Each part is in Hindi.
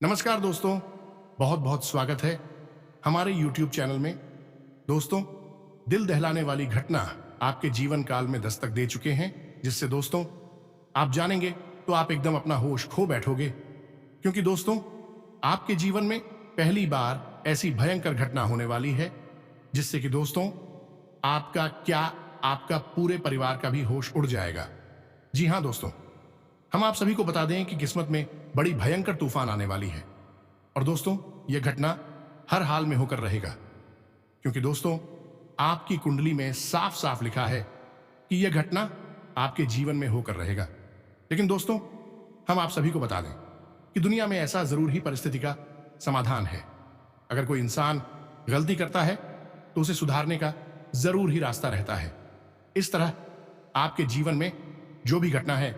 नमस्कार दोस्तों, बहुत बहुत स्वागत है हमारे YouTube चैनल में। दोस्तों, दिल दहलाने वाली घटना आपके जीवन काल में दस्तक दे चुके हैं, जिससे दोस्तों आप जानेंगे तो आप एकदम अपना होश खो बैठोगे, क्योंकि दोस्तों आपके जीवन में पहली बार ऐसी भयंकर घटना होने वाली है जिससे कि दोस्तों आपका क्या, आपका पूरे परिवार का भी होश उड़ जाएगा। जी हाँ दोस्तों, हम आप सभी को बता दें कि किस्मत में बड़ी भयंकर तूफान आने वाली है और दोस्तों यह घटना हर हाल में होकर रहेगा, क्योंकि दोस्तों आपकी कुंडली में साफ साफ लिखा है कि यह घटना आपके जीवन में होकर रहेगा। लेकिन दोस्तों हम आप सभी को बता दें कि दुनिया में ऐसा जरूर ही परिस्थिति का समाधान है। अगर कोई इंसान गलती करता है तो उसे सुधारने का जरूर ही रास्ता रहता है। इस तरह आपके जीवन में जो भी घटना है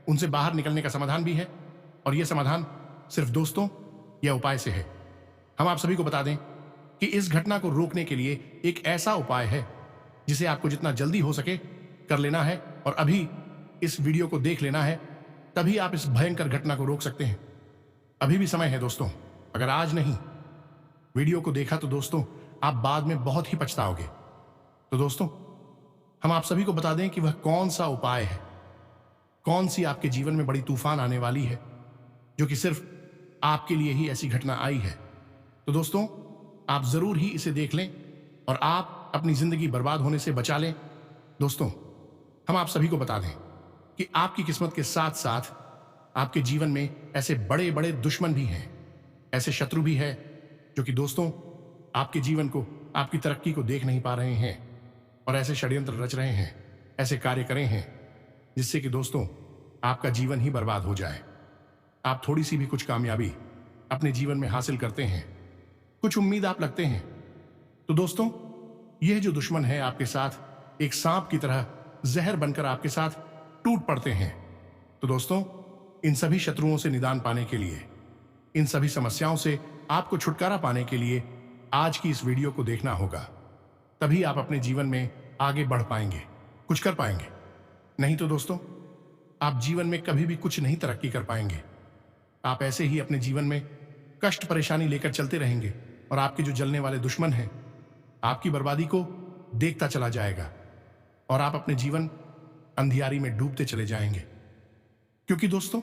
उनसे बाहर निकलने का समाधान भी है, और यह समाधान सिर्फ दोस्तों यह उपाय से है। हम आप सभी को बता दें कि इस घटना को रोकने के लिए एक ऐसा उपाय है जिसे आपको जितना जल्दी हो सके कर लेना है, और अभी इस वीडियो को देख लेना है, तभी आप इस भयंकर घटना को रोक सकते हैं। अभी भी समय है दोस्तों, अगर आज नहीं वीडियो को देखा तो दोस्तों आप बाद में बहुत ही पछताओगे। तो दोस्तों हम आप सभी को बता दें कि वह कौन सा उपाय है, कौन सी आपके जीवन में बड़ी तूफान आने वाली है जो कि सिर्फ आपके लिए ही ऐसी घटना आई है। तो दोस्तों आप जरूर ही इसे देख लें और आप अपनी जिंदगी बर्बाद होने से बचा लें। दोस्तों हम आप सभी को बता दें कि आपकी किस्मत के साथ साथ आपके जीवन में ऐसे बड़े बड़े दुश्मन भी हैं, ऐसे शत्रु भी है जो कि दोस्तों आपके जीवन को, आपकी तरक्की को देख नहीं पा रहे हैं और ऐसे षड्यंत्र रच रहे हैं, ऐसे कार्य करें हैं जिससे कि दोस्तों आपका जीवन ही बर्बाद हो जाए। आप थोड़ी सी भी कुछ कामयाबी अपने जीवन में हासिल करते हैं, कुछ उम्मीद आप लगते हैं, तो दोस्तों यह जो दुश्मन है आपके साथ एक सांप की तरह जहर बनकर आपके साथ टूट पड़ते हैं। तो दोस्तों इन सभी शत्रुओं से निदान पाने के लिए, इन सभी समस्याओं से आपको छुटकारा पाने के लिए आज की इस वीडियो को देखना होगा, तभी आप अपने जीवन में आगे बढ़ पाएंगे, कुछ कर पाएंगे। नहीं तो दोस्तों आप जीवन में कभी भी कुछ नहीं तरक्की कर पाएंगे। आप ऐसे ही अपने जीवन में कष्ट परेशानी लेकर चलते रहेंगे और आपके जो जलने वाले दुश्मन हैं आपकी बर्बादी को देखता चला जाएगा और आप अपने जीवन अंधियारी में डूबते चले जाएंगे। क्योंकि दोस्तों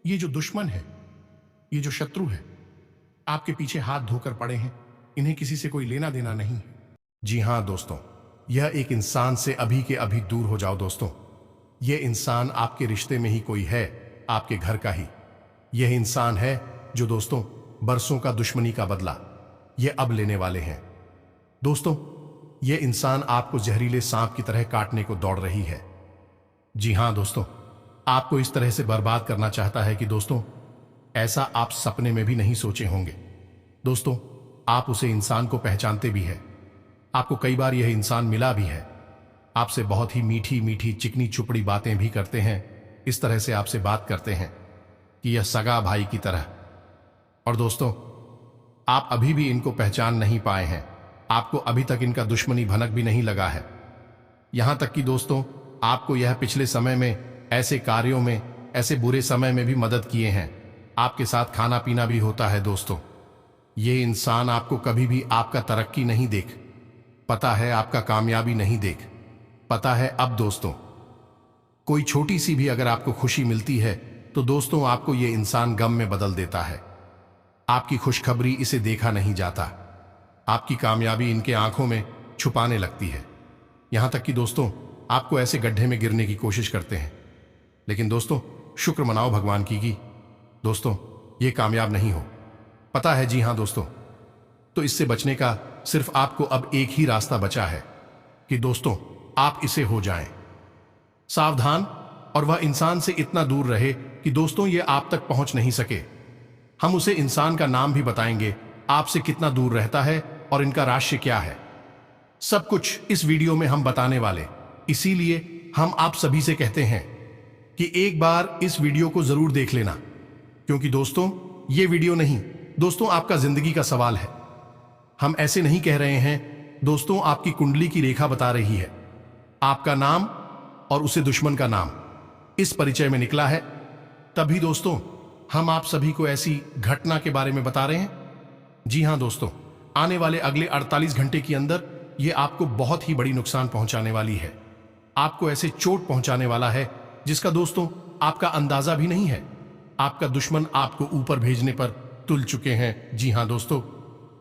ये जो दुश्मन है, ये जो शत्रु है, आपके पीछे हाथ धोकर पड़े हैं, इन्हें किसी से कोई लेना देना नहीं है। जी हां दोस्तों, यह एक इंसान से अभी के अभी दूर हो जाओ दोस्तों। यह इंसान आपके रिश्ते में ही कोई है, आपके घर का ही। यह इंसान है जो दोस्तों बरसों का दुश्मनी का बदला यह अब लेने वाले हैं। दोस्तों यह इंसान आपको जहरीले सांप की तरह काटने को दौड़ रही है। जी हां दोस्तों, आपको इस तरह से बर्बाद करना चाहता है कि दोस्तों ऐसा आप सपने में भी नहीं सोचे होंगे। दोस्तों आप उसे इंसान को पहचानते भी हैं, आपको कई बार यह इंसान मिला भी है, आपसे बहुत ही मीठी मीठी चिकनी चुपड़ी बातें भी करते हैं, इस तरह से आपसे बात करते हैं कि यह सगा भाई की तरह। और दोस्तों आप अभी भी इनको पहचान नहीं पाए हैं, आपको अभी तक इनका दुश्मनी भनक भी नहीं लगा है। यहां तक कि दोस्तों आपको यह पिछले समय में ऐसे कार्यों में, ऐसे बुरे समय में भी मदद किए हैं, आपके साथ खाना पीना भी होता है। दोस्तों ये इंसान आपको कभी भी आपका तरक्की नहीं देख, पता है आपका कामयाबी नहीं देख, पता है अब दोस्तों कोई छोटी सी भी अगर आपको खुशी मिलती है तो दोस्तों आपको ये इंसान गम में बदल देता है। आपकी खुशखबरी इसे देखा नहीं जाता, आपकी कामयाबी इनके आंखों में छुपाने लगती है। यहां तक कि दोस्तों आपको ऐसे गड्ढे में गिरने की कोशिश करते हैं, लेकिन दोस्तों शुक्र मनाओ भगवान की दोस्तों ये कामयाब नहीं हो। पता है, जी हां दोस्तों, तो इससे बचने का सिर्फ आपको अब एक ही रास्ता बचा है कि दोस्तों आप इसे हो जाएं सावधान, और वह इंसान से इतना दूर रहे कि दोस्तों ये आप तक पहुंच नहीं सके। हम उसे इंसान का नाम भी बताएंगे, आपसे कितना दूर रहता है और इनका रहस्य क्या है, सब कुछ इस वीडियो में हम बताने वाले। इसीलिए हम आप सभी से कहते हैं कि एक बार इस वीडियो को जरूर देख लेना, क्योंकि दोस्तों ये वीडियो नहीं दोस्तों आपका जिंदगी का सवाल है। हम ऐसे नहीं कह रहे हैं दोस्तों, आपकी कुंडली की रेखा बता रही है, आपका नाम और उसे दुश्मन का नाम इस परिचय में निकला है। तभी दोस्तों हम आप सभी को ऐसी घटना के बारे में बता रहे हैं। जी हां दोस्तों, आने वाले अगले 48 घंटे के अंदर ये आपको बहुत ही बड़ी नुकसान पहुंचाने वाली है। आपको ऐसे चोट पहुंचाने वाला है जिसका दोस्तों आपका अंदाजा भी नहीं है। आपका दुश्मन आपको ऊपर भेजने पर तुल चुके हैं। जी हां दोस्तों,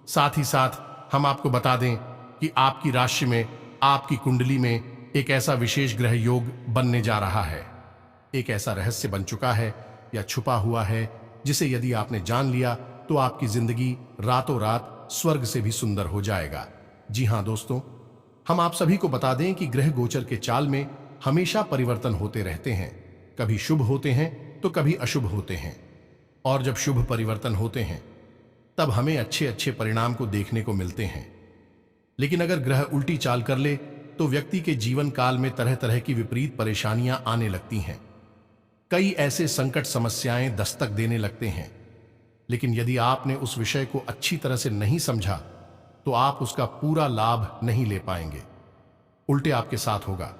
साथ ही साथ हम आपको बता दें कि आपकी राशि में, आपकी कुंडली में एक ऐसा विशेष ग्रह योग बनने जा रहा है। एक ऐसा रहस्य बन चुका है या छुपा हुआ है जिसे यदि आपने जान लिया तो आपकी जिंदगी रातों रात स्वर्ग से भी सुंदर हो जाएगा। जी हां दोस्तों, हम आप सभी को बता दें कि ग्रह गोचर के चाल में हमेशा परिवर्तन होते रहते हैं। कभी शुभ होते हैं तो कभी अशुभ होते हैं, और जब शुभ परिवर्तन होते हैं तब हमें अच्छे अच्छे परिणाम को देखने को मिलते हैं। लेकिन अगर ग्रह उल्टी चाल कर ले तो व्यक्ति के जीवन काल में तरह तरह की विपरीत परेशानियां आने लगती हैं। कई ऐसे संकट समस्याएं दस्तक देने लगते हैं। लेकिन यदि आपने उस विषय को अच्छी तरह से नहीं समझा तो आप उसका पूरा लाभ नहीं ले पाएंगे। उल्टे आपके साथ होगा।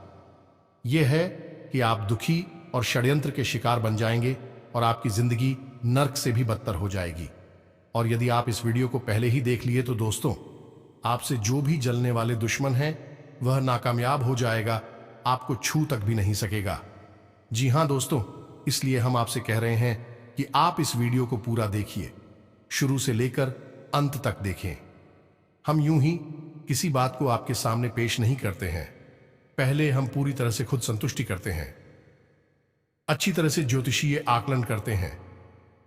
यह है कि आप दुखी और षड्यंत्र के शिकार बन जाएंगे और आपकी जिंदगी नर्क से भी बदतर हो जाएगी। और यदि आप इस वीडियो को पहले ही देख लिए तो दोस्तों, आपसे जो भी जलने वाले दुश्मन हैं वह नाकामयाब हो जाएगा, आपको छू तक भी नहीं सकेगा। जी हां दोस्तों, इसलिए हम आपसे कह रहे हैं कि आप इस वीडियो को पूरा देखिए, शुरू से लेकर अंत तक देखें। हम यूं ही किसी बात को आपके सामने पेश नहीं करते हैं। पहले हम पूरी तरह से खुद संतुष्टि करते हैं, अच्छी तरह से ज्योतिषीय आकलन करते हैं,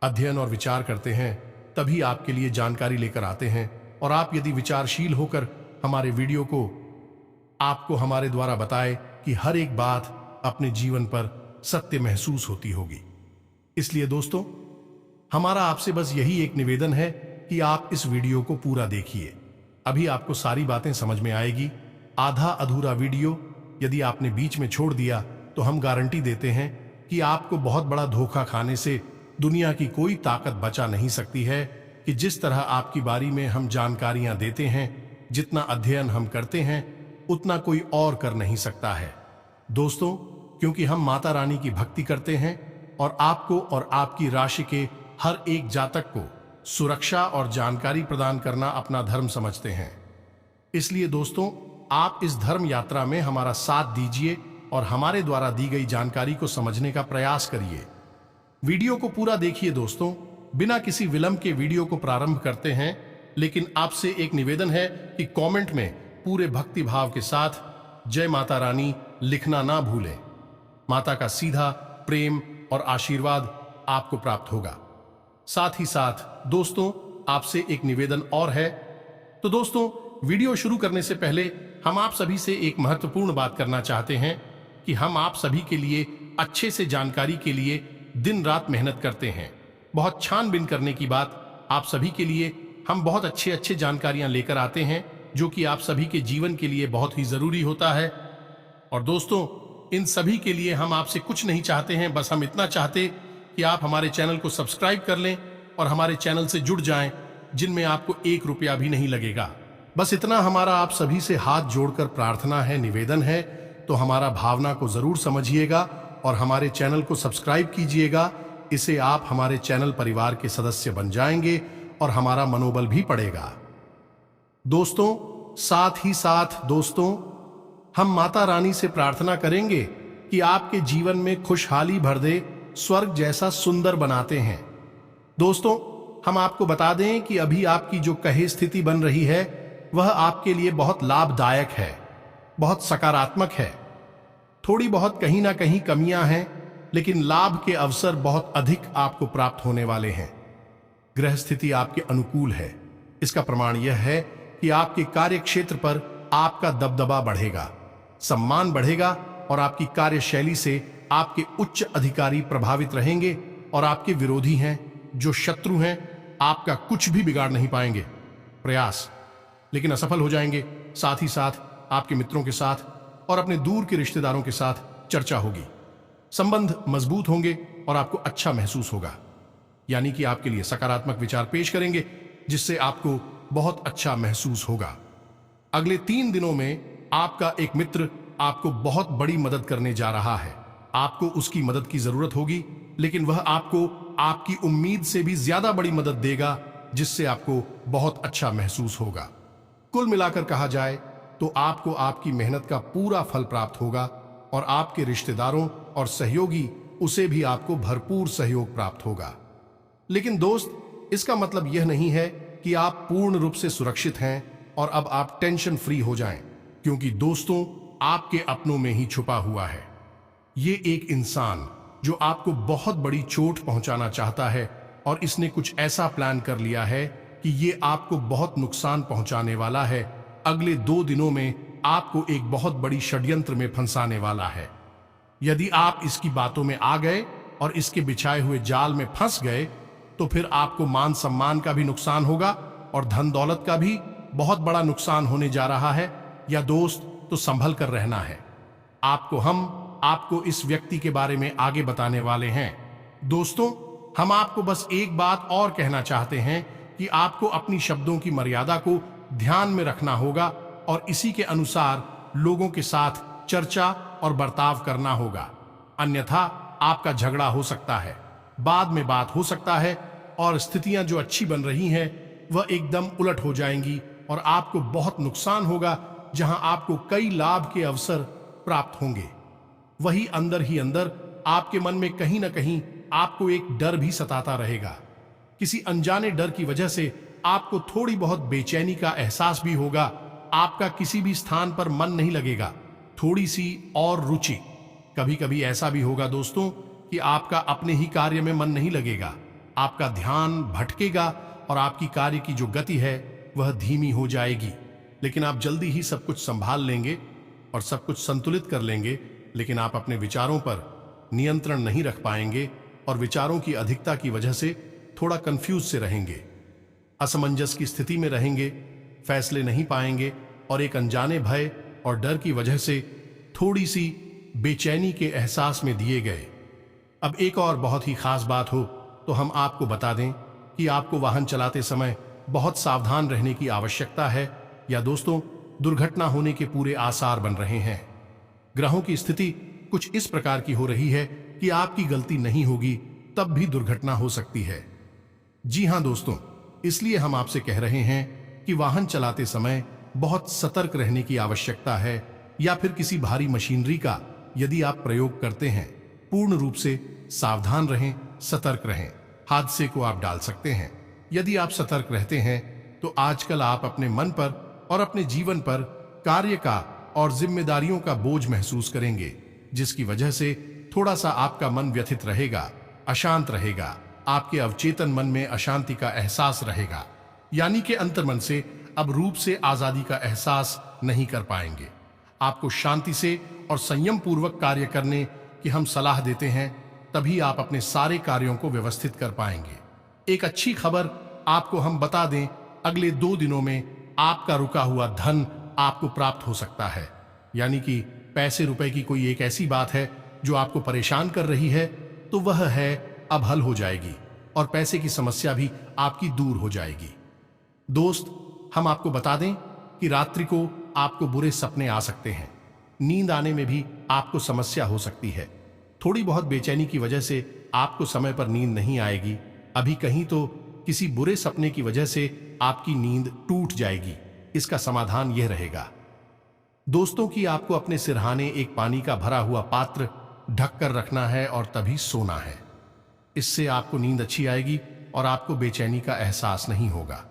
अध्ययन और विचार करते हैं, तभी आपके लिए जानकारी लेकर आते हैं। और आप यदि विचारशील होकर हमारे वीडियो को आपको हमारे द्वारा बताए कि हर एक बात अपने जीवन पर सत्य महसूस होती होगी। इसलिए दोस्तों, हमारा आपसे बस यही एक निवेदन है कि आप इस वीडियो को पूरा देखिए। अभी आपको सारी बातें समझ में आएगी। आधा अधूरा वीडियो यदि आपने बीच में छोड़ दिया तो हम गारंटी देते हैं कि आपको बहुत बड़ा धोखा खाने से दुनिया की कोई ताकत बचा नहीं सकती है। कि जिस तरह आपकी बारी में हम जानकारियां देते हैं, जितना अध्ययन हम करते हैं, उतना कोई और कर नहीं सकता है दोस्तों। क्योंकि हम माता रानी की भक्ति करते हैं और आपको और आपकी राशि के हर एक जातक को सुरक्षा और जानकारी प्रदान करना अपना धर्म समझते हैं। इसलिए दोस्तों, आप इस धर्म यात्रा में हमारा साथ दीजिए और हमारे द्वारा दी गई जानकारी को समझने का प्रयास करिए। वीडियो को पूरा देखिए दोस्तों। बिना किसी विलंब के वीडियो को प्रारंभ करते हैं, लेकिन आपसे एक निवेदन है कि कमेंट में पूरे भक्ति भाव के साथ जय माता रानी लिखना ना भूलें। माता का सीधा प्रेम और आशीर्वाद आपको प्राप्त होगा। साथ ही साथ दोस्तों, आपसे एक निवेदन और है। तो दोस्तों, वीडियो शुरू करने से पहले हम आप सभी से एक महत्वपूर्ण बात करना चाहते हैं कि हम आप सभी के लिए अच्छे से जानकारी के लिए दिन रात मेहनत करते हैं। बहुत छानबीन करने की बात, आप सभी के लिए हम बहुत अच्छे जानकारियां लेकर आते हैं जो कि आप सभी के जीवन के लिए बहुत ही जरूरी होता है। और दोस्तों, इन सभी के लिए हम आपसे कुछ नहीं चाहते हैं, बस हम इतना चाहते कि आप हमारे चैनल को सब्सक्राइब कर लें और हमारे चैनल से जुड़ जाएं, जिनमें आपको 1 रुपया भी नहीं लगेगा। बस इतना हमारा आप सभी से हाथ जोड़कर प्रार्थना है, निवेदन है। तो हमारा भावना को जरूर समझिएगा और हमारे चैनल को सब्सक्राइब कीजिएगा। इससे आप हमारे चैनल परिवार के सदस्य बन जाएंगे और हमारा मनोबल भी बढ़ेगा। दोस्तों, साथ ही साथ दोस्तों, हम माता रानी से प्रार्थना करेंगे कि आपके जीवन में खुशहाली भर दे, स्वर्ग जैसा सुंदर बनाते हैं। दोस्तों, हम आपको बता दें कि अभी आपकी जो कहे स्थिति बन रही है वह आपके लिए बहुत लाभदायक है, बहुत सकारात्मक है। थोड़ी बहुत कहीं ना कहीं कमियां हैं, लेकिन लाभ के अवसर बहुत अधिक आपको प्राप्त होने वाले हैं। ग्रह स्थिति आपके अनुकूल है। इसका प्रमाण यह है कि आपके कार्य क्षेत्र पर आपका दबदबा बढ़ेगा, सम्मान बढ़ेगा और आपकी कार्यशैली से आपके उच्च अधिकारी प्रभावित रहेंगे और आपके विरोधी हैं, जो शत्रु हैं, आपका कुछ भी बिगाड़ नहीं पाएंगे। प्रयास लेकिन असफल हो जाएंगे। साथ ही साथ आपके मित्रों के साथ और अपने दूर के रिश्तेदारों के साथ चर्चा होगी। संबंध मजबूत होंगे और आपको अच्छा महसूस होगा। यानी कि आपके लिए सकारात्मक विचार पेश करेंगे, जिससे आपको बहुत अच्छा महसूस होगा। अगले 3 दिनों में आपका एक मित्र आपको बहुत बड़ी मदद करने जा रहा है। आपको उसकी मदद की जरूरत होगी, लेकिन वह आपको आपकी उम्मीद से भी ज्यादा बड़ी मदद देगा, जिससे आपको बहुत अच्छा महसूस होगा। कुल मिलाकर कहा जाए तो आपको आपकी मेहनत का पूरा फल प्राप्त होगा और आपके रिश्तेदारों और सहयोगी उसे भी आपको भरपूर सहयोग प्राप्त होगा। लेकिन दोस्त, इसका मतलब यह नहीं है कि आप पूर्ण रूप से सुरक्षित हैं और अब आप टेंशन फ्री हो जाएं, क्योंकि दोस्तों, आपके अपनों में ही छुपा हुआ है ये एक इंसान जो आपको बहुत बड़ी चोट पहुंचाना चाहता है, और इसने कुछ ऐसा प्लान कर लिया है कि ये आपको बहुत नुकसान पहुंचाने वाला है। अगले 2 दिनों में आपको एक बहुत बड़ी षड्यंत्र में फंसाने वाला है। यदि आप इसकी बातों में आ गए और इसके बिछाए हुए जाल में फंस गए, तो फिर आपको मान सम्मान का भी नुकसान होगा और धन दौलत का भी बहुत बड़ा नुकसान होने जा रहा है। या दोस्त, तो संभल कर रहना है। आपको इस व्यक्ति के बारे में आगे बताने वाले हैं। दोस्तों, हम आपको बस एक बात और कहना चाहते हैं कि आपको अपनी शब्दों की मर्यादा को ध्यान में रखना होगा और इसी के अनुसार लोगों के साथ चर्चा और बर्ताव करना होगा। अन्यथा आपका झगड़ा हो सकता है, बाद में बात हो सकता है और स्थितियां जो अच्छी बन रही हैं वह एकदम उलट हो जाएंगी और आपको बहुत नुकसान होगा। जहां आपको कई लाभ के अवसर प्राप्त होंगे, वही अंदर ही अंदर आपके मन में कहीं ना कहीं आपको एक डर भी सताता रहेगा। किसी अनजाने डर की वजह से आपको थोड़ी बहुत बेचैनी का एहसास भी होगा। आपका किसी भी स्थान पर मन नहीं लगेगा, थोड़ी सी और रुचि। कभी कभी ऐसा भी होगा दोस्तों कि आपका अपने ही कार्य में मन नहीं लगेगा, आपका ध्यान भटकेगा और आपकी कार्य की जो गति है वह धीमी हो जाएगी। लेकिन आप जल्दी ही सब कुछ संभाल लेंगे और सब कुछ संतुलित कर लेंगे। लेकिन आप अपने विचारों पर नियंत्रण नहीं रख पाएंगे और विचारों की अधिकता की वजह से थोड़ा कंफ्यूज से रहेंगे, असमंजस की स्थिति में रहेंगे, फैसले नहीं पाएंगे और एक अनजाने भय और डर की वजह से थोड़ी सी बेचैनी के एहसास में दिए गए। अब एक और बहुत ही खास बात हो तो हम आपको बता दें कि आपको वाहन चलाते समय बहुत सावधान रहने की आवश्यकता है। या दोस्तों, दुर्घटना होने के पूरे आसार बन रहे हैं। ग्रहों की स्थिति कुछ इस प्रकार की हो रही है कि आपकी गलती नहीं होगी तब भी दुर्घटना हो सकती है। जी हां दोस्तों, इसलिए हम आपसे कह रहे हैं कि वाहन चलाते समय बहुत सतर्क रहने की आवश्यकता है। या फिर किसी भारी मशीनरी का यदि आप प्रयोग करते हैं, पूर्ण रूप से सावधान रहें, सतर्क रहें। हादसे को आप डाल सकते हैं। यदि आप सतर्क रहते हैं तो आजकल आप अपने मन पर और अपने जीवन पर कार्य का और जिम्मेदारियों का बोझ महसूस करेंगे, जिसकी वजह से थोड़ा सा आपका मन व्यथित रहेगा, अशांत रहेगा। आपके अवचेतन मन में अशांति का एहसास रहेगा, यानी कि अंतर्मन से अब रूप से आजादी का एहसास नहीं कर पाएंगे। आपको शांति से और संयम पूर्वक कार्य करने की हम सलाह देते हैं, तभी आप अपने सारे कार्यों को व्यवस्थित कर पाएंगे। एक अच्छी खबर आपको हम बता दें, अगले 2 दिनों में आपका रुका हुआ धन आपको प्राप्त हो सकता है। यानी कि पैसे रुपए की कोई एक ऐसी बात है जो आपको परेशान कर रही है, तो वह है अब हल हो जाएगी और पैसे की समस्या भी आपकी दूर हो जाएगी। दोस्त, हम आपको बता दें कि रात्रि को आपको बुरे सपने आ सकते हैं। नींद आने में भी आपको समस्या हो सकती है। थोड़ी बहुत बेचैनी की वजह से आपको समय पर नींद नहीं आएगी। अभी कहीं तो किसी बुरे सपने की वजह से आपकी नींद टूट जाएगी। इसका समाधान यह रहेगा दोस्तों कि आपको अपने सिरहाने एक पानी का भरा हुआ पात्र ढककर रखना है और तभी सोना है। इससे आपको नींद अच्छी आएगी और आपको बेचैनी का एहसास नहीं होगा।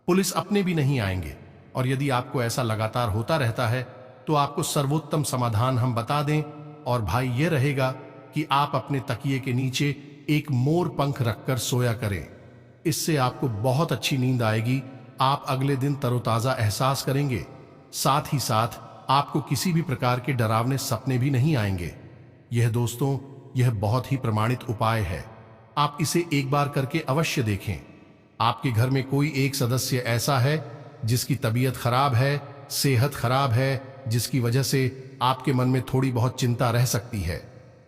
पुलिस अपने भी नहीं आएंगे। और यदि आपको ऐसा लगातार होता रहता है तो आपको सर्वोत्तम समाधान हम बता दें, और भाई यह रहेगा कि आप अपने तकिए के नीचे एक मोर पंख रखकर सोया करें। इससे आपको बहुत अच्छी नींद आएगी। आप अगले दिन तरोताजा एहसास करेंगे। साथ ही साथ आपको किसी भी प्रकार के डरावने सपने भी नहीं आएंगे। यह दोस्तों, यह बहुत ही प्रमाणित उपाय है। आप इसे एक बार करके अवश्य देखें। आपके घर में कोई एक सदस्य ऐसा है जिसकी तबीयत खराब है, सेहत खराब है, जिसकी वजह से आपके मन में थोड़ी बहुत चिंता रह सकती है,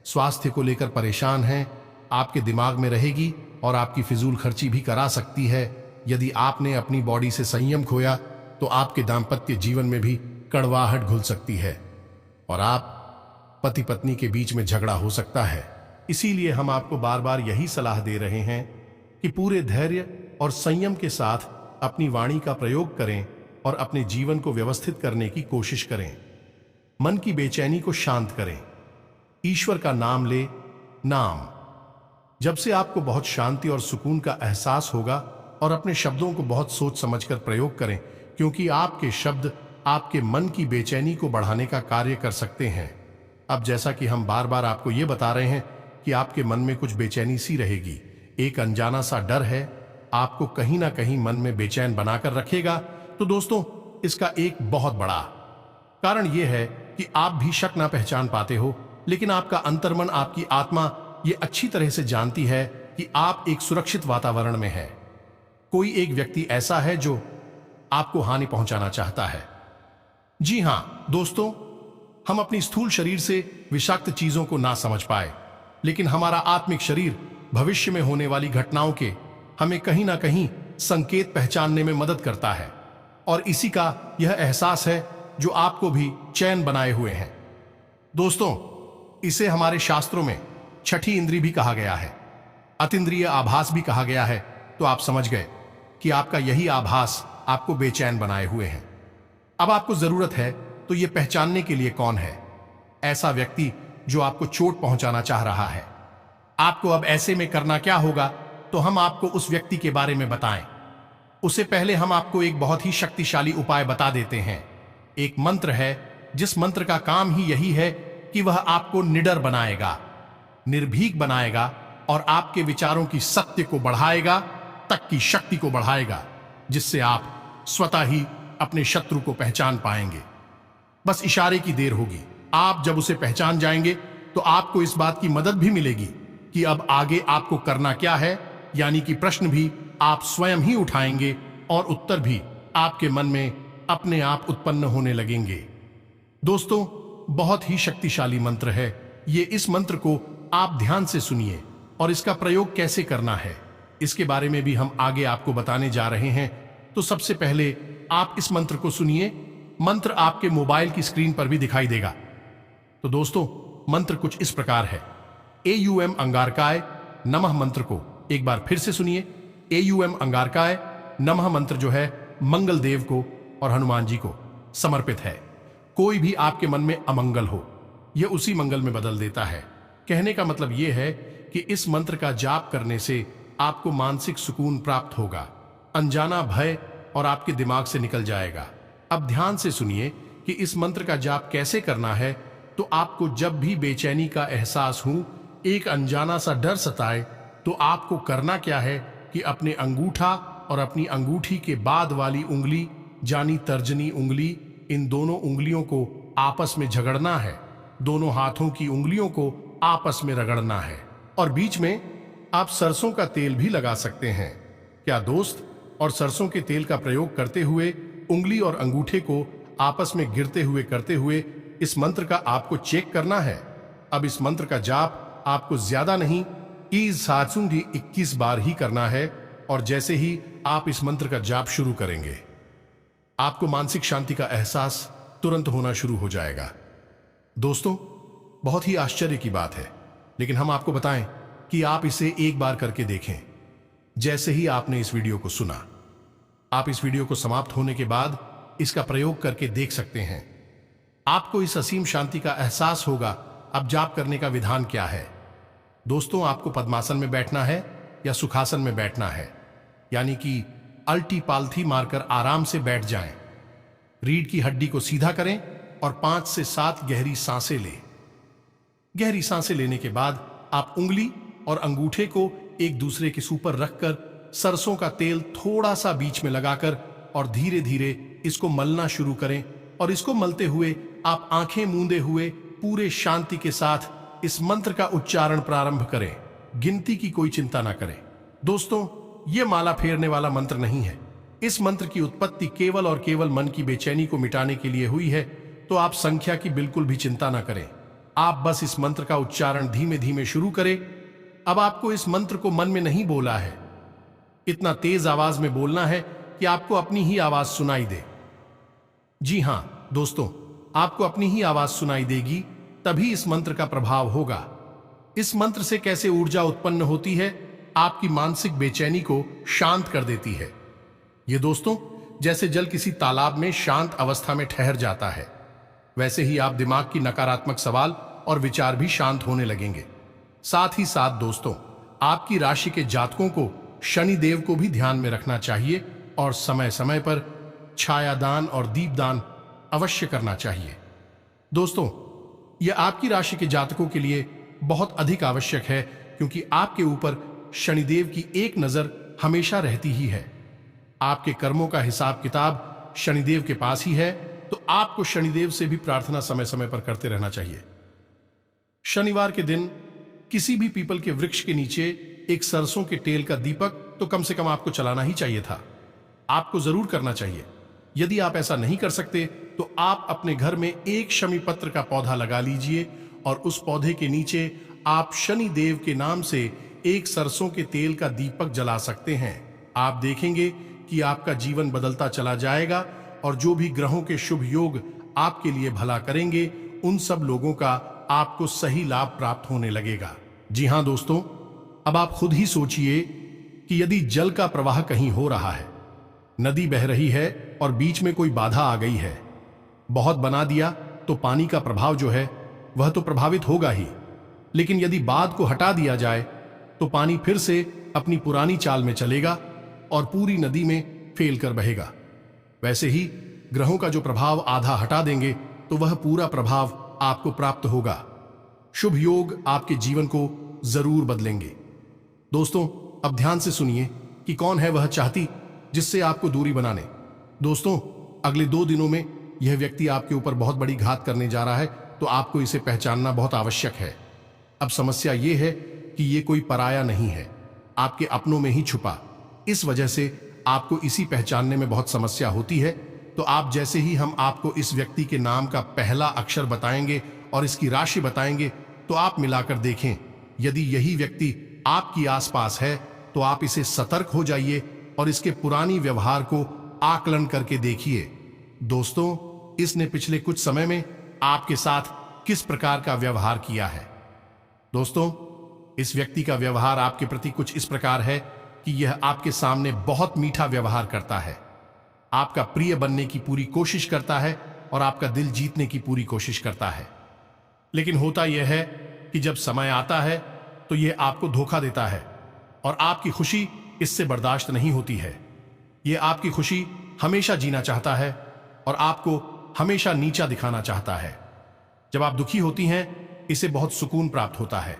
स्वास्थ्य को लेकर परेशान हैं, आपके दिमाग में रहेगी और आपकी फिजूल खर्ची भी करा सकती है। यदि आपने अपनी बॉडी से संयम खोया तो आपके दाम्पत्य जीवन में भी कड़वाहट घुल सकती है और आप पति पत्नी के बीच में झगड़ा हो सकता है। इसीलिए हम आपको बार बार यही सलाह दे रहे हैं कि पूरे धैर्य और संयम के साथ अपनी वाणी का प्रयोग करें और अपने जीवन को व्यवस्थित करने की कोशिश करें। मन की बेचैनी को शांत करें। ईश्वर का नाम ले। नाम जब से आपको बहुत शांति और सुकून का एहसास होगा, और अपने शब्दों को बहुत सोच समझकर प्रयोग करें, क्योंकि आपके शब्द आपके मन की बेचैनी को बढ़ाने का कार्य कर सकते हैं। अब जैसा कि हम बार बार आपको यह बता रहे हैं कि आपके मन में कुछ बेचैनी सी रहेगी, एक अनजाना सा डर है, आपको कहीं ना कहीं मन में बेचैन बनाकर रखेगा। तो दोस्तों, इसका एक बहुत बड़ा कारण यह है कि आप भी शक ना पहचान पाते हो, लेकिन आपका अंतर्मन, आपकी आत्मा ये अच्छी तरह से जानती है कि आप एक सुरक्षित वातावरण में हैं। कोई एक व्यक्ति ऐसा है जो आपको हानि पहुंचाना चाहता है। जी हां दोस्तों, हम अपनी स्थूल शरीर से विषाक्त चीजों को ना समझ पाए, लेकिन हमारा आत्मिक शरीर भविष्य में होने वाली घटनाओं के हमें कहीं ना कहीं संकेत पहचानने में मदद करता है, और इसी का यह एहसास है जो आपको भी चैन बनाए हुए हैं। दोस्तों, इसे हमारे शास्त्रों में छठी इंद्री भी कहा गया है, अतीन्द्रिय आभास भी कहा गया है। तो आप समझ गए कि आपका यही आभास आपको बेचैन बनाए हुए हैं। अब आपको जरूरत है तो यह पहचानने के लिए कौन है ऐसा व्यक्ति जो आपको चोट पहुंचाना चाह रहा है। आपको अब ऐसे में करना क्या होगा, तो हम आपको उस व्यक्ति के बारे में बताएं। उससे पहले हम आपको एक बहुत ही शक्तिशाली उपाय बता देते हैं। एक मंत्र है जिस मंत्र का काम ही यही है कि वह आपको निडर बनाएगा, निर्भीक बनाएगा, और आपके विचारों की सत्य को बढ़ाएगा, तक की शक्ति को बढ़ाएगा, जिससे आप स्वतः ही अपने शत्रु को पहचान पाएंगे। बस इशारे की देर होगी। आप जब उसे पहचान जाएंगे तो आपको इस बात की मदद भी मिलेगी कि अब आगे आपको करना क्या है, यानी कि प्रश्न भी आप स्वयं ही उठाएंगे और उत्तर भी आपके मन में अपने आप उत्पन्न होने लगेंगे। दोस्तों, बहुत ही शक्तिशाली मंत्र है ये। इस मंत्र को आप ध्यान से सुनिए, और इसका प्रयोग कैसे करना है इसके बारे में भी हम आगे आपको बताने जा रहे हैं। तो सबसे पहले आप इस मंत्र को सुनिए। मंत्र आपके मोबाइल की स्क्रीन पर भी दिखाई देगा। तो दोस्तों, मंत्र कुछ इस प्रकार है। एयूएम अंगारकाय नमः मंत्र को एक बार फिर से सुनिए। एयूएम अंगारकाय नमः मंत्र जो है मंगल देव को और हनुमान जी को समर्पित है। कोई भी आपके मन में अमंगल हो, यह उसी मंगल में बदल देता है। कहने का मतलब यह है कि इस मंत्र का जाप करने से आपको मानसिक सुकून प्राप्त होगा, अनजाना भय और आपके दिमाग से निकल जाएगा। अब ध्यान से सुनिए कि इस मंत्र का जाप कैसे करना है। तो आपको जब भी बेचैनी का एहसास हो, एक अनजाना सा डर सताए, तो आपको करना क्या है कि अपने अंगूठा और अपनी अंगूठी के बाद वाली उंगली यानी तर्जनी उंगली, इन दोनों उंगलियों को आपस में झगड़ना है। दोनों हाथों की उंगलियों को आपस में रगड़ना है, और बीच में आप सरसों का तेल भी लगा सकते हैं। क्या दोस्त? और सरसों के तेल का प्रयोग करते हुए उंगली और अंगूठे को आपस में गिरते हुए करते हुए इस मंत्र का आपको चेक करना है। अब इस मंत्र का जाप आपको ज्यादा नहीं, 21 बार ही करना है, और जैसे ही आप इस मंत्र का जाप शुरू करेंगे, आपको मानसिक शांति का एहसास तुरंत होना शुरू हो जाएगा। दोस्तों, बहुत ही आश्चर्य की बात है, लेकिन हम आपको बताएं कि आप इसे एक बार करके देखें। जैसे ही आपने इस वीडियो को सुना, आप इस वीडियो को समाप्त होने के बाद इसका प्रयोग करके देख सकते हैं। आपको इस असीम शांति का एहसास होगा। अब जाप करने का विधान क्या है? दोस्तों, आपको पद्मासन में बैठना है या सुखासन में बैठना है, यानी कि अल्टी पालथी मारकर आराम से बैठ जाएं। रीढ़ की हड्डी को सीधा करें और 5 से 7 गहरी सांसें लें। गहरी सांसें लेने के बाद आप उंगली और अंगूठे को एक दूसरे के ऊपर रखकर सरसों का तेल थोड़ा सा बीच में लगाकर और धीरे धीरे इसको मलना शुरू करें, और इसको मलते हुए आप आंखें मूंदे हुए पूरे शांति के साथ इस मंत्र का उच्चारण प्रारंभ करें। गिनती की कोई चिंता ना करें। दोस्तों, यह माला फेरने वाला मंत्र नहीं है। इस मंत्र की उत्पत्ति केवल और केवल मन की बेचैनी को मिटाने के लिए हुई है। तो आप संख्या की बिल्कुल भी चिंता ना करें। आप बस इस मंत्र का उच्चारण धीमे धीमे शुरू करें। अब आपको इस मंत्र को मन में नहीं बोला है, इतना तेज आवाज में बोलना है कि आपको अपनी ही आवाज सुनाई दे। जी हां दोस्तों, आपको अपनी ही आवाज सुनाई देगी, तभी इस मंत्र का प्रभाव होगा। इस मंत्र से कैसे ऊर्जा उत्पन्न होती है, आपकी मानसिक बेचैनी को शांत कर देती है। ये दोस्तों, जैसे जल किसी तालाब में शांत अवस्था में ठहर जाता है, वैसे ही आप दिमाग की नकारात्मक सवाल और विचार भी शांत होने लगेंगे। साथ ही साथ दोस्तों, आपकी राशि के जातकों को शनिदेव को भी ध्यान में रखना चाहिए और समय समय पर छायादान और दीपदान अवश्य करना चाहिए। दोस्तों, यह आपकी राशि के जातकों के लिए बहुत अधिक आवश्यक है, क्योंकि आपके ऊपर शनिदेव की एक नजर हमेशा रहती ही है। आपके कर्मों का हिसाब किताब शनिदेव के पास ही है, तो आपको शनिदेव से भी प्रार्थना समय समय पर करते रहना चाहिए। शनिवार के दिन किसी भी पीपल के वृक्ष के नीचे एक सरसों के तेल का दीपक तो कम से कम आपको चलाना ही चाहिए था। आपको जरूर करना चाहिए। यदि आप ऐसा नहीं कर सकते तो आप अपने घर में एक शमी पत्र का पौधा लगा लीजिए और उस पौधे के नीचे आप शनि देव के नाम से एक सरसों के तेल का दीपक जला सकते हैं। आप देखेंगे कि आपका जीवन बदलता चला जाएगा और जो भी ग्रहों के शुभ योग आपके लिए भला करेंगे, उन सब लोगों का आपको सही लाभ प्राप्त होने लगेगा। जी हां दोस्तों, अब आप खुद ही सोचिए कि यदि जल का प्रवाह कहीं हो रहा है, नदी बह रही है और बीच में कोई बाधा आ गई है, बहुत बना दिया तो पानी का प्रभाव जो है वह तो प्रभावित होगा ही, लेकिन यदि बांध को हटा दिया जाए तो पानी फिर से अपनी पुरानी चाल में चलेगा और पूरी नदी में फैल कर बहेगा। वैसे ही ग्रहों का जो प्रभाव आधा हटा देंगे तो वह पूरा प्रभाव आपको प्राप्त होगा। शुभ योग आपके जीवन को जरूर बदलेंगे। दोस्तों, अब ध्यान से सुनिए कि कौन है वह चाहती जिससे आपको दूरी बनाने। दोस्तों, अगले 2 दिनों में यह व्यक्ति आपके ऊपर बहुत बड़ी घात करने जा रहा है, तो आपको इसे पहचानना बहुत आवश्यक है। अब समस्या यह है कि यह कोई पराया नहीं है, आपके अपनों में ही छुपा। इस वजह से आपको इसी पहचानने में बहुत समस्या होती है। तो आप जैसे ही हम आपको इस व्यक्ति के नाम का पहला अक्षर बताएंगे और इसकी राशि बताएंगे, तो आप मिलाकर देखें। यदि यही व्यक्ति आपकी आसपास है तो आप इसे सतर्क हो जाइए और इसके पुरानी व्यवहार को आकलन करके देखिए। दोस्तों, इसने पिछले कुछ समय में आपके साथ किस प्रकार का व्यवहार किया है। दोस्तों, इस व्यक्ति का व्यवहार आपके प्रति कुछ इस प्रकार है कि यह आपके सामने बहुत मीठा व्यवहार करता है, आपका प्रिय बनने की पूरी कोशिश करता है और आपका दिल जीतने की पूरी कोशिश करता है। लेकिन होता यह है कि जब समय आता है तो यह आपको धोखा देता है और आपकी खुशी इससे बर्दाश्त नहीं होती है। यह आपकी खुशी हमेशा जीना चाहता है और आपको हमेशा नीचा दिखाना चाहता है। जब आप दुखी होती हैं, इसे बहुत सुकून प्राप्त होता है।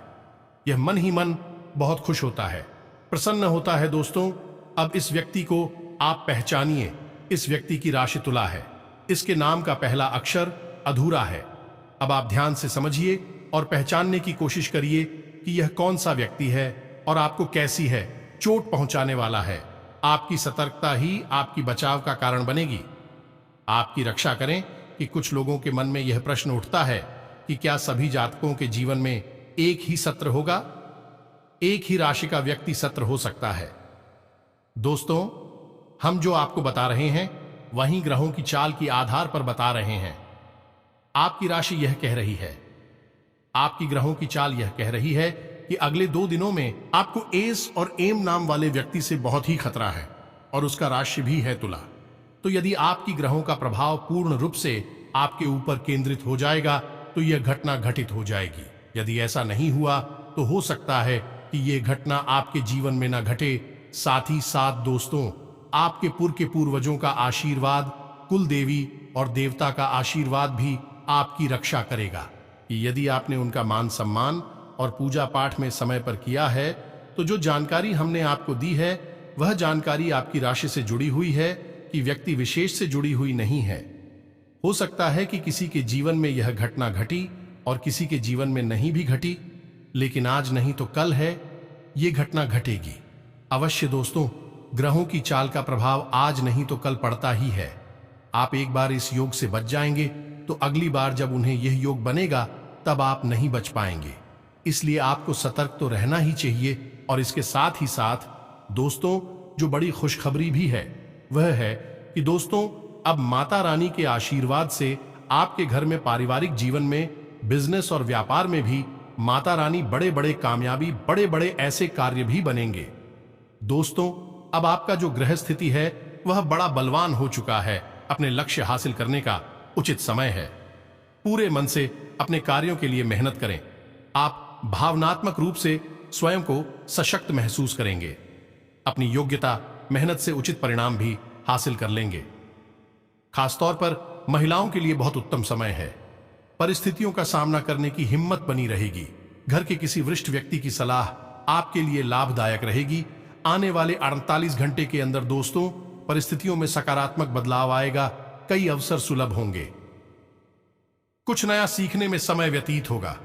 यह मन ही मन बहुत खुश होता है, प्रसन्न होता है। दोस्तों, अब इस व्यक्ति को आप पहचानिए। इस व्यक्ति की राशि तुला है, इसके नाम का पहला अक्षर अधूरा है। अब आप ध्यान से समझिए और पहचानने की कोशिश करिए कि यह कौन सा व्यक्ति है और आपको कैसी है चोट पहुंचाने वाला है। आपकी सतर्कता ही आपकी बचाव का कारण बनेगी। आपकी रक्षा करें कि कुछ लोगों के मन में यह प्रश्न उठता है कि क्या सभी जातकों के जीवन में एक ही सत्र होगा, एक ही राशि का व्यक्ति सत्र हो सकता है। दोस्तों, हम जो आपको बता रहे हैं वहीं ग्रहों की चाल के आधार पर बता रहे हैं। आपकी राशि यह कह रही है, आपकी ग्रहों की चाल यह कह रही है कि अगले 2 दिनों में आपको एस और एम नाम वाले व्यक्ति से बहुत ही खतरा है और उसका राशि भी है तुला। तो यदि आपकी ग्रहों का प्रभाव पूर्ण रूप से आपके ऊपर केंद्रित हो जाएगा तो यह घटना घटित हो जाएगी। यदि ऐसा नहीं हुआ तो हो सकता है कि यह घटना आपके जीवन में न घटे। साथ ही साथ दोस्तों, आपके के पूर्वजों का आशीर्वाद, कुल देवी और देवता का आशीर्वाद भी आपकी रक्षा करेगा। कि यदि आपने उनका मान सम्मान और पूजा पाठ में समय पर किया है, तो जो जानकारी हमने आपको दी है वह जानकारी आपकी राशि से जुड़ी हुई है कि व्यक्ति विशेष से जुड़ी हुई नहीं है। हो सकता है कि किसी के जीवन में यह घटना घटी और किसी के जीवन में नहीं भी घटी, लेकिन आज नहीं तो कल है ये घटना घटेगी अवश्य। दोस्तों, ग्रहों की चाल का प्रभाव आज नहीं तो कल पड़ता ही है। आप एक बार इस योग से बच जाएंगे तो अगली बार जब उन्हें यह योग बनेगा तब आप नहीं बच पाएंगे। इसलिए आपको सतर्क तो रहना ही चाहिए। और इसके साथ ही साथ दोस्तों, जो बड़ी खुशखबरी भी है वह है कि दोस्तों, अब माता रानी के आशीर्वाद से आपके घर में पारिवारिक जीवन में, बिजनेस और व्यापार में भी माता रानी बड़े बड़े कामयाबी, बड़े बड़े ऐसे कार्य भी बनेंगे। दोस्तों, अब आपका जो ग्रह स्थिति है वह बड़ा बलवान हो चुका है। अपने लक्ष्य हासिल करने का उचित समय है। पूरे मन से अपने कार्यों के लिए मेहनत करें। आप भावनात्मक रूप से स्वयं को सशक्त महसूस करेंगे। अपनी योग्यता, मेहनत से उचित परिणाम भी हासिल कर लेंगे। खासतौर पर महिलाओं के लिए बहुत उत्तम समय है। परिस्थितियों का सामना करने की हिम्मत बनी रहेगी। घर के किसी वरिष्ठ व्यक्ति की सलाह आपके लिए लाभदायक रहेगी। आने वाले 48 घंटे के अंदर दोस्तों, परिस्थितियों में सकारात्मक बदलाव आएगा। कई अवसर सुलभ होंगे। कुछ नया सीखने में समय व्यतीत होगा।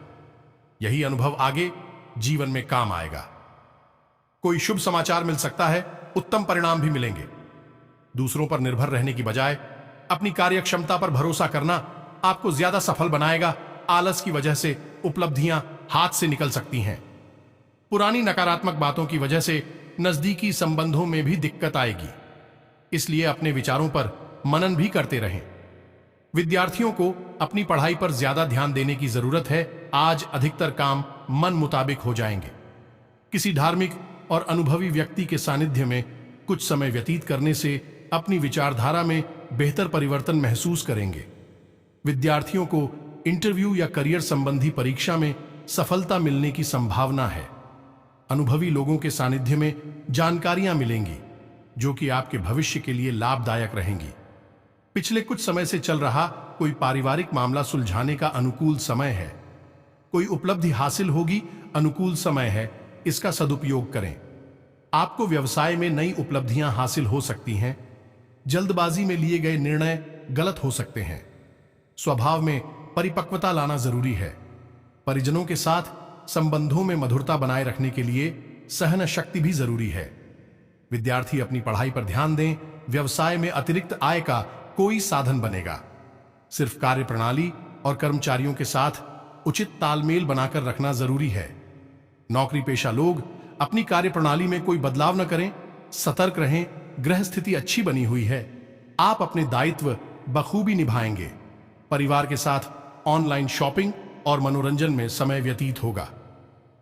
यही अनुभव आगे जीवन में काम आएगा। कोई शुभ समाचार मिल सकता है, उत्तम परिणाम भी मिलेंगे। दूसरों पर निर्भर रहने की बजाय अपनी कार्यक्षमता पर भरोसा करना आपको ज्यादा सफल बनाएगा। आलस की वजह से उपलब्धियां हाथ से निकल सकती हैं। पुरानी नकारात्मक बातों की वजह से नजदीकी संबंधों में भी दिक्कत आएगी, इसलिए अपने विचारों पर मनन भी करते रहें। विद्यार्थियों को अपनी पढ़ाई पर ज्यादा ध्यान देने की जरूरत है। आज अधिकतर काम मन मुताबिक हो जाएंगे। किसी धार्मिक और अनुभवी व्यक्ति के सानिध्य में कुछ समय व्यतीत करने से अपनी विचारधारा में बेहतर परिवर्तन महसूस करेंगे। विद्यार्थियों को इंटरव्यू या करियर संबंधी परीक्षा में सफलता मिलने की संभावना है। अनुभवी लोगों के सानिध्य में जानकारियां मिलेंगी जो कि आपके भविष्य के लिए लाभदायक रहेंगी। पिछले कुछ समय से चल रहा कोई पारिवारिक मामला सुलझाने का अनुकूल समय है। कोई उपलब्धि हासिल होगी, अनुकूल समय है, इसका सदुपयोग करें। आपको व्यवसाय में नई उपलब्धियां हासिल हो सकती हैं। जल्दबाजी में लिए गए निर्णय गलत हो सकते हैं। स्वभाव में परिपक्वता लाना जरूरी है। परिजनों के साथ संबंधों में मधुरता बनाए रखने के लिए सहन शक्ति भी जरूरी है। विद्यार्थी अपनी पढ़ाई पर ध्यान दें। व्यवसाय में अतिरिक्त आय का कोई साधन बनेगा। सिर्फ कार्य प्रणाली और कर्मचारियों के साथ उचित तालमेल बनाकर रखना जरूरी है। नौकरी पेशा लोग अपनी कार्य प्रणाली में कोई बदलाव न करें, सतर्क रहें। ग्रह स्थिति अच्छी बनी हुई है। आप अपने दायित्व बखूबी निभाएंगे। परिवार के साथ ऑनलाइन शॉपिंग और मनोरंजन में समय व्यतीत होगा।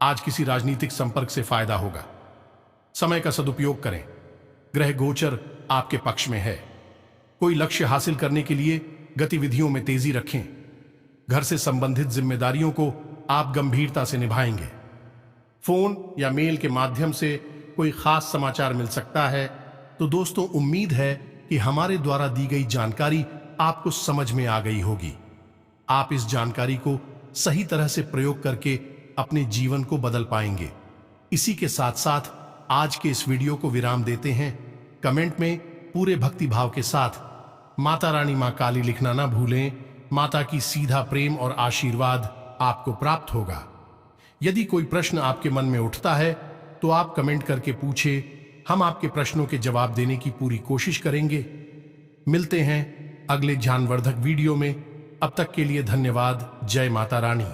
आज किसी राजनीतिक संपर्क से फायदा होगा। समय का सदुपयोग करें। ग्रह गोचर आपके पक्ष में है। कोई लक्ष्य हासिल करने के लिए गतिविधियों में तेजी रखें। घर से संबंधित जिम्मेदारियों को आप गंभीरता से निभाएंगे। फोन या मेल के माध्यम से कोई खास समाचार मिल सकता है। तो दोस्तों, उम्मीद है कि हमारे द्वारा दी गई जानकारी आपको समझ में आ गई होगी। आप इस जानकारी को सही तरह से प्रयोग करके अपने जीवन को बदल पाएंगे। इसी के साथ साथ आज के इस वीडियो को विराम देते हैं। कमेंट में पूरे भक्ति भाव के साथ माता रानी मां काली लिखना ना भूलें। माता की सीधा प्रेम और आशीर्वाद आपको प्राप्त होगा। यदि कोई प्रश्न आपके मन में उठता है तो आप कमेंट करके पूछें। हम आपके प्रश्नों के जवाब देने की पूरी कोशिश करेंगे। मिलते हैं अगले ज्ञानवर्धक वीडियो में। अब तक के लिए धन्यवाद। जय माता रानी।